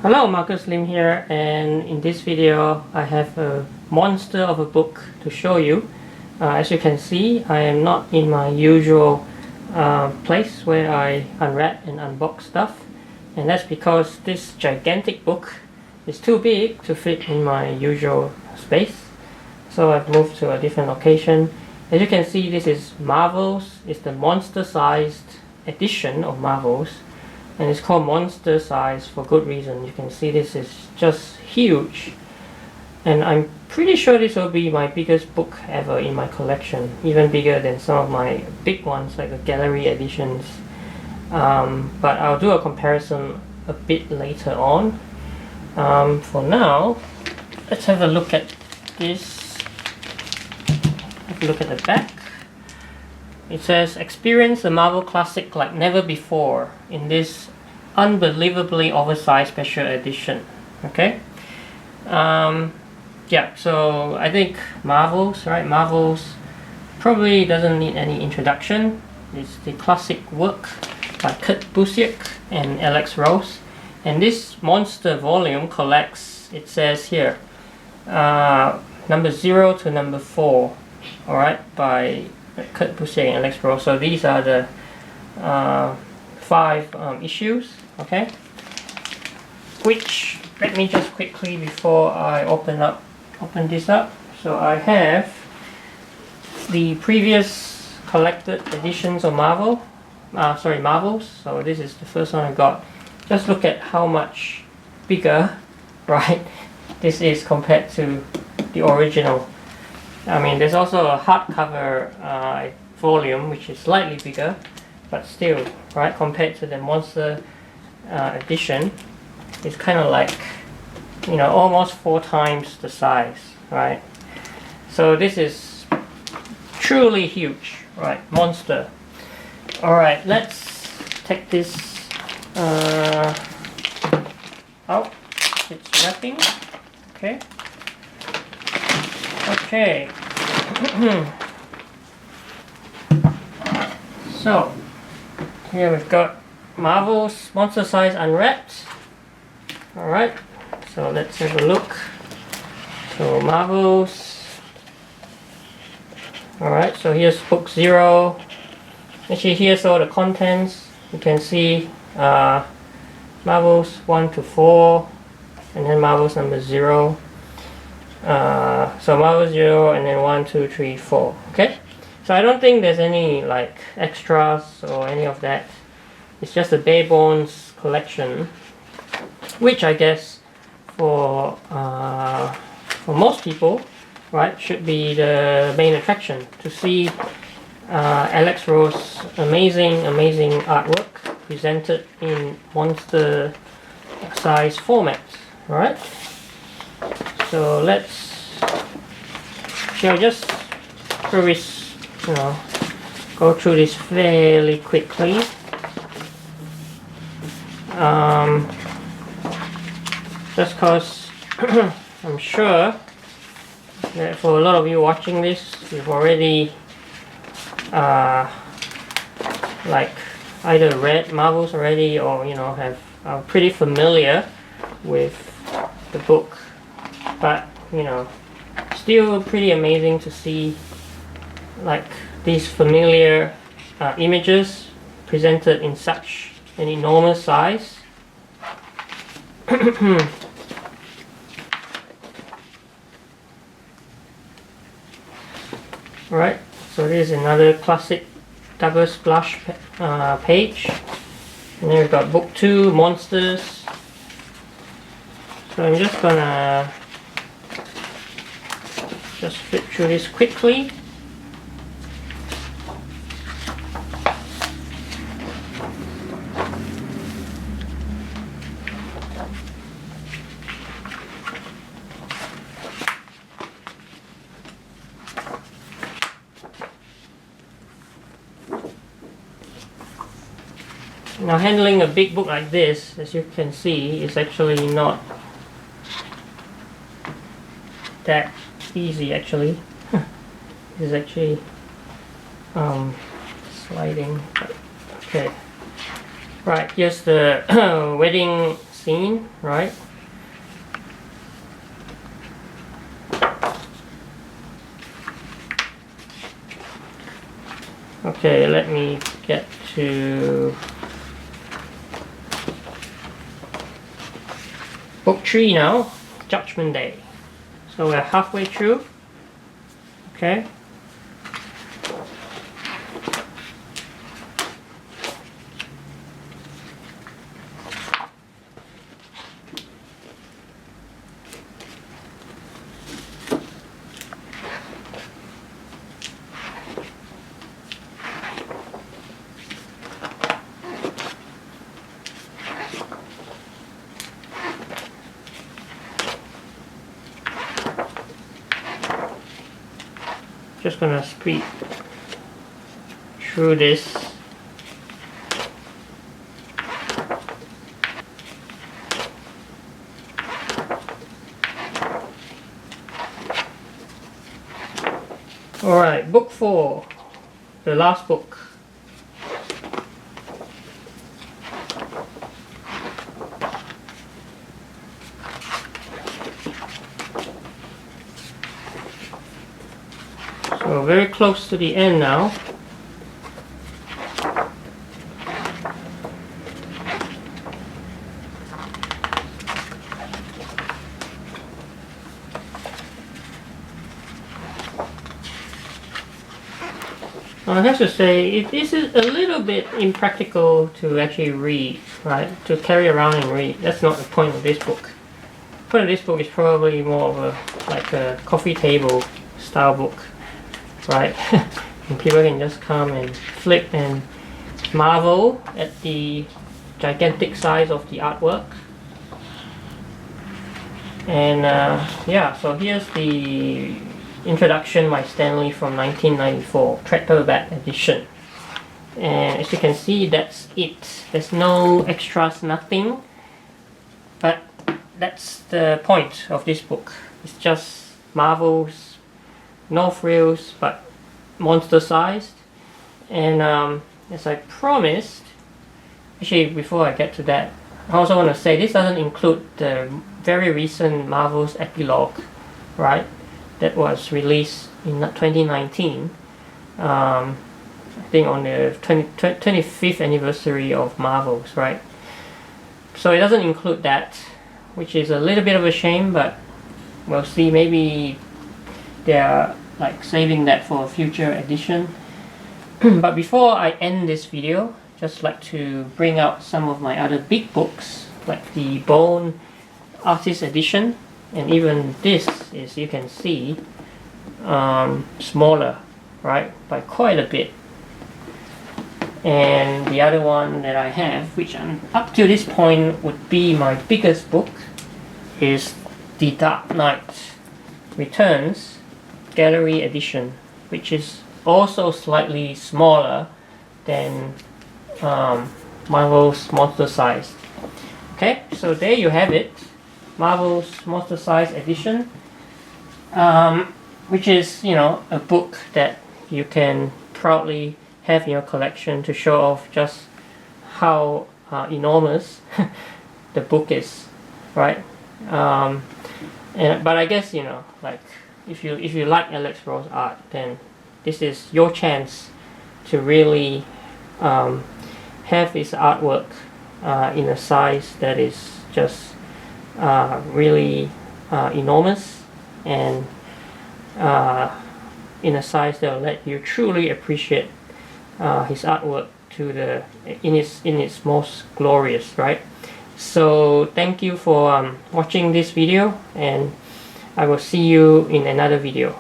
Hello, Marcus Lim here, and in this video I have a monster of a book to show you. As you can see, I am not in my usual place where I unwrap and unbox stuff, and that's because this gigantic book is too big to fit in my usual space. So I've moved to a different location. As you can see, this is Marvels. It's the monster-sized edition of Marvels. And it's called monster size for good reason. You can see this is just huge, and I'm pretty sure this will be my biggest book ever in my collection, even bigger than some of my big ones like the gallery editions. But I'll do a comparison a bit later on. For now, let's have a look at this. Have a look at the back. It says, experience a Marvel classic like never before in this unbelievably oversized special edition. Okay? Yeah, so I think Marvels, right? Marvels probably doesn't need any introduction. It's the classic work by Busiek and Alex Ross. And this monster volume collects, it says here, number 0 to number 4. Alright, by Busiek and Alex Ross. So these are the 5 issues, okay? Which, let me just quickly, before I open this up. So I have the previous collected editions of Marvels. So this is the first one I got. Just look at how much bigger, right, this is compared to the original. I mean, there's also a hardcover volume which is slightly bigger, but still, right, compared to the monster edition, it's kind of like, you know, almost 4 times the size, right? So this is truly huge, right? Monster. Alright, let's take this out. It's wrapping. Okay. Okay. So here we've got Marvel's monster size unwrapped. Alright, so let's have a look. So Marvel's. Alright, so here's book 0. Actually, here's all the contents. You can see Marvel's 1 to 4, and then Marvel's number 0. So Marvel 0 and then 1, 2, 3, 4. Okay, so I don't think there's any like extras or any of that. It's just a bare bones collection, which I guess for most people, right, should be the main attraction, to see Alex Ross' amazing artwork presented in monster size format. Right. So let's, just through this, go through this fairly quickly. Just because I'm sure that for a lot of you watching this, you've already like either read Marvels already, or are pretty familiar with the book. But still pretty amazing to see like these familiar images presented in such an enormous size. Alright, so this is another classic double splash page, and then we've got book 2, Monsters. So I'm just gonna flip through this quickly. Now, handling a big book like this, as you can see, is actually not that easy actually. This is actually sliding. Okay, right, here's the wedding seen, right? Okay, let me get to book 3 now, Judgment Day. So we're halfway through. Okay. Just gonna speed through this. Alright, book 4, the last book. So very close to the end now. I have to say, it is a little bit impractical to actually read, right? To carry around and read. That's not the point of this book. The point of this book is probably more of a coffee table style book, right? And people can just come and flip and marvel at the gigantic size of the artwork. And yeah, so here's the introduction by Stanley from 1994, paperback edition. And as you can see, that's it. There's no extras, nothing. But that's the point of this book. It's just Marvels, no frills, but monster sized. And as I promised, actually before I get to that, I also want to say this doesn't include the very recent Marvel's epilogue, right? That was released in 2019. I think on the 25th anniversary of Marvel's, right? So it doesn't include that, which is a little bit of a shame, but we'll see. Maybe they're like saving that for a future edition. But before I end this video, just like to bring out some of my other big books, like the Bone Artist Edition, and even this is, you can see, smaller, right, by quite a bit. And the other one that I have, which up to this point would be my biggest book, is The Dark Knight Returns Gallery Edition, which is also slightly smaller than Marvel's Monster Size. Okay, so there you have it, Marvel's Monster Size Edition, which is, you know, a book that you can proudly have in your collection to show off just how enormous the book is, right? But I guess, you know, like if you like Alex Ross art, then this is your chance to really have his artwork in a size that is just really enormous, and in a size that will let you truly appreciate his artwork to the in its most glorious, right? So thank you for watching this video, and I will see you in another video.